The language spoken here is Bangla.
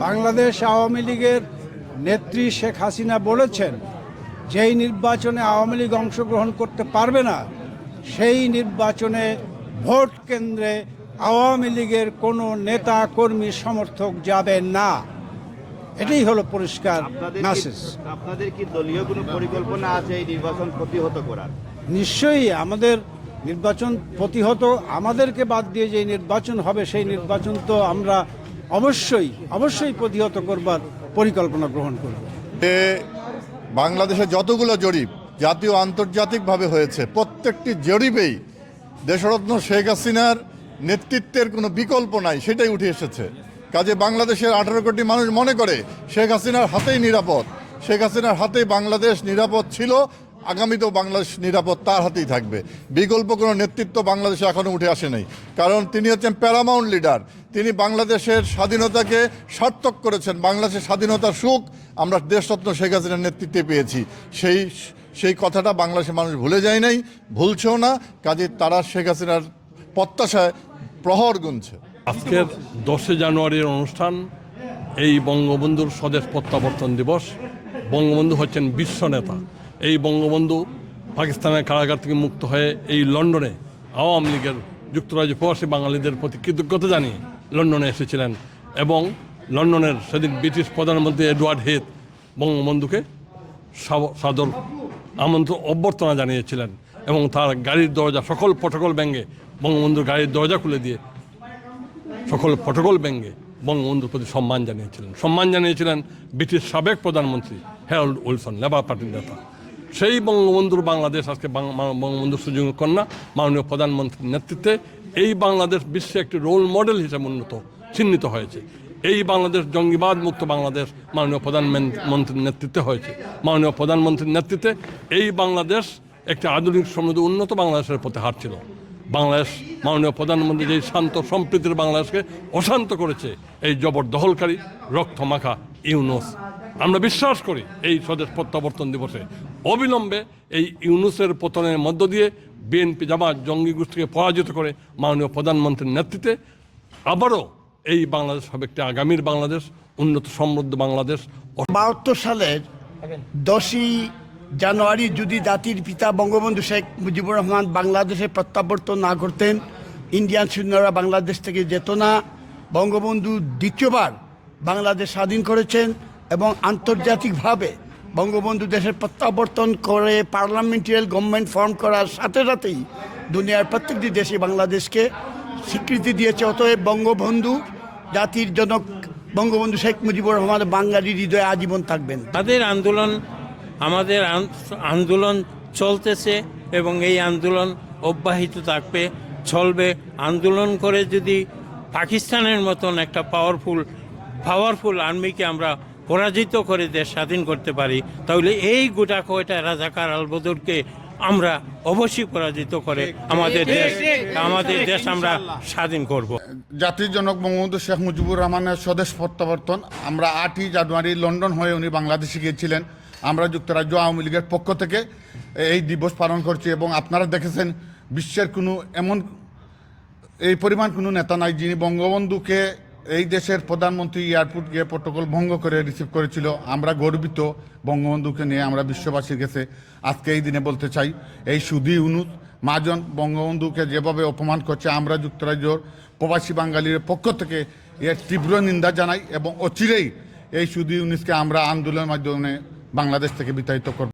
বাংলাদেশ আওয়ামী লীগের নেত্রী শেখ হাসিনা বলেছেন, যেই নির্বাচনে আওয়ামী লীগ অংশগ্রহণ করতে পারবে না সেই নির্বাচনে ভোট কেন্দ্রে আওয়ামী লীগের কোনো নেতা কর্মী সমর্থক যাবেন না। এটাই হলো পরিষ্কার মেসেজ। আপনাদের কি দলীয় কোনো পরিকল্পনা আছে এই নির্বাচন প্রতিহত করার? নিশ্চয়ই আমাদের নির্বাচন প্রতিহত, আমাদেরকে বাদ দিয়ে যে নির্বাচন হবে সেই নির্বাচন তো আমরা অবশ্যই প্রতিহত করবার পরিকল্পনা গ্রহণ করব। বাংলাদেশে যতগুলো জরিপ জাতীয় আন্তর্জাতিকভাবে হয়েছে, প্রত্যেকটি জরিপেই দেশরত্ন শেখ হাসিনার নেতৃত্বের কোনো বিকল্প নাই, সেটাই উঠে এসেছে। কাজে বাংলাদেশের 18 কোটি মানুষ মনে করে শেখ হাসিনার হাতেই নিরাপদ, শেখ হাসিনার হাতেই বাংলাদেশ নিরাপদ ছিল, আগামীতেও বাংলাদেশ নিরাপদ তার হাতেই থাকবে। বিকল্প কোনো নেতৃত্ব বাংলাদেশে এখনও উঠে আসে নাই, কারণ তিনি হচ্ছেন প্যারামাউন্ট লিডার। তিনি বাংলাদেশের স্বাধীনতাকে সার্থক করেছেন। বাংলাদেশের স্বাধীনতার সুখ আমরা দেশরত্ন শেখ হাসিনার নেতৃত্বে পেয়েছি। সেই কথাটা বাংলাদেশের মানুষ ভুলে যায় নাই, ভুলছেও না। কাজে তারা শেখ হাসিনার প্রত্যাশায় প্রহর গুনছে। আজকের 10 জানুয়ারির অনুষ্ঠান, এই বঙ্গবন্ধুর স্বদেশ প্রত্যাবর্তন দিবস। বঙ্গবন্ধু হচ্ছেন বিশ্ব নেতা। এই বঙ্গবন্ধু পাকিস্তানের কারাগার থেকে মুক্ত হয়ে এই লন্ডনে আওয়ামী লীগের যুক্তরাজ্য প্রবাসী বাঙালিদের প্রতি কৃতজ্ঞতা জানিয়ে লন্ডনে এসেছিলেন এবং লন্ডনের সেদিন ব্রিটিশ প্রধানমন্ত্রী এডওয়ার্ড হেথ বঙ্গবন্ধুকে সাদর আমন্ত্রণ অভ্যর্থনা জানিয়েছিলেন এবং তার গাড়ির দরজা সকল প্রটোকল ভেঙে বঙ্গবন্ধুর গাড়ির দরজা খুলে দিয়ে সকল প্রটোকল ভেঙে বঙ্গবন্ধুর প্রতি সম্মান জানিয়েছিলেন ব্রিটিশ সাবেক প্রধানমন্ত্রী হ্যারল্ড উইলসন, লেবার পার্টির নেতা। সেই বঙ্গবন্ধুর বাংলাদেশ আজকে বঙ্গবন্ধুর সুযোগ্য কন্যা মাননীয় প্রধানমন্ত্রীর নেতৃত্বে এই বাংলাদেশ বিশ্বে একটি রোল মডেল হিসেবে চিহ্নিত হয়েছে। এই বাংলাদেশ জঙ্গিবাদ মুক্ত বাংলাদেশ মাননীয় প্রধানমন্ত্রীর নেতৃত্বে হয়েছে। মাননীয় প্রধানমন্ত্রীর নেতৃত্বে এই বাংলাদেশ একটি আধুনিক সমৃদ্ধ উন্নত বাংলাদেশের পথে হাঁটছিল। বাংলাদেশ মাননীয় প্রধানমন্ত্রী যেই শান্ত সম্প্রীতির বাংলাদেশকে অশান্ত করেছে এই জবরদখলকারী রক্তমাখা ইউনুস। আমরা বিশ্বাস করি এই স্বদেশ প্রত্যাবর্তন দিবসে অবিলম্বে এই ইউনুসের পতনের মধ্য দিয়ে বিএনপি জামাত জঙ্গি গোষ্ঠীকে পরাজিত করে মাননীয় প্রধানমন্ত্রীর নেতৃত্বে আবারও এই বাংলাদেশ হবে একটি আগামীর বাংলাদেশ, উন্নত সমৃদ্ধ বাংলাদেশ। 72 সালের 10ই জানুয়ারি যদি জাতির পিতা বঙ্গবন্ধু শেখ মুজিবুর রহমান বাংলাদেশে প্রত্যাবর্তন না করতেন, ইন্ডিয়ান সৈন্যরা বাংলাদেশ থেকে যেত না। বঙ্গবন্ধু দ্বিতীয়বার বাংলাদেশ স্বাধীন করেছেন এবং আন্তর্জাতিকভাবে বঙ্গবন্ধু দেশের প্রত্যাবর্তন করে পার্লামেন্টারি গভর্নমেন্ট ফর্ম করার সাথে সাথেই দুনিয়ার প্রত্যেকটি দেশে বাংলাদেশকে স্বীকৃতি দিয়েছে। অতএব বঙ্গবন্ধু জাতির জনক বঙ্গবন্ধু শেখ মুজিবুর রহমান বাঙালির হৃদয়ে আজীবন থাকবেন। আমাদের আন্দোলন চলতেছে এবং এই আন্দোলন অব্যাহত থাকবে, চলবে। আন্দোলন করে যদি পাকিস্তানের মতন একটা পাওয়ারফুল আর্মিকে আমরা পরাজিত করে দেশ স্বাধীন করতে পারি, তাহলে এই গোটা কয়টা রাজাকার আলবদরকে আমরা অবশ্যই পরাজিত করে আমাদের দেশ আমরা স্বাধীন করব। জাতির জনক বঙ্গবন্ধু শেখ মুজিবুর রহমানের স্বদেশ প্রত্যাবর্তন, আমরা 8ই জানুয়ারি লন্ডন হয়ে উনি বাংলাদেশে গিয়েছিলেন। আমরা যুক্তরাজ্য আওয়ামী লীগের পক্ষ থেকে এই দিবস পালন করছি এবং আপনারা দেখেছেন বিশ্বের এই পরিমাণ কোনো নেতা নাই যিনি বঙ্গবন্ধুকে এই দেশের প্রধানমন্ত্রী এয়ারপোর্ট গিয়ে প্রটোকল ভঙ্গ করে রিসিভ করেছিল। আমরা গর্বিত বঙ্গবন্ধুকে নিয়ে, আমরা বিশ্ববাসীর কাছে আজকে এই দিনে বলতে চাই, এই সুধী ইউনুস মহাজন বঙ্গবন্ধুকে যেভাবে অপমান করছে, আমরা যুক্তরাজ্যর প্রবাসী বাঙালির পক্ষ থেকে এর তীব্র নিন্দা জানাই এবং অচিরেই এই সুধী ইউনুসকে আমরা আন্দোলনের মাধ্যমে বাংলাদেশ থেকে বিতাড়িত করব।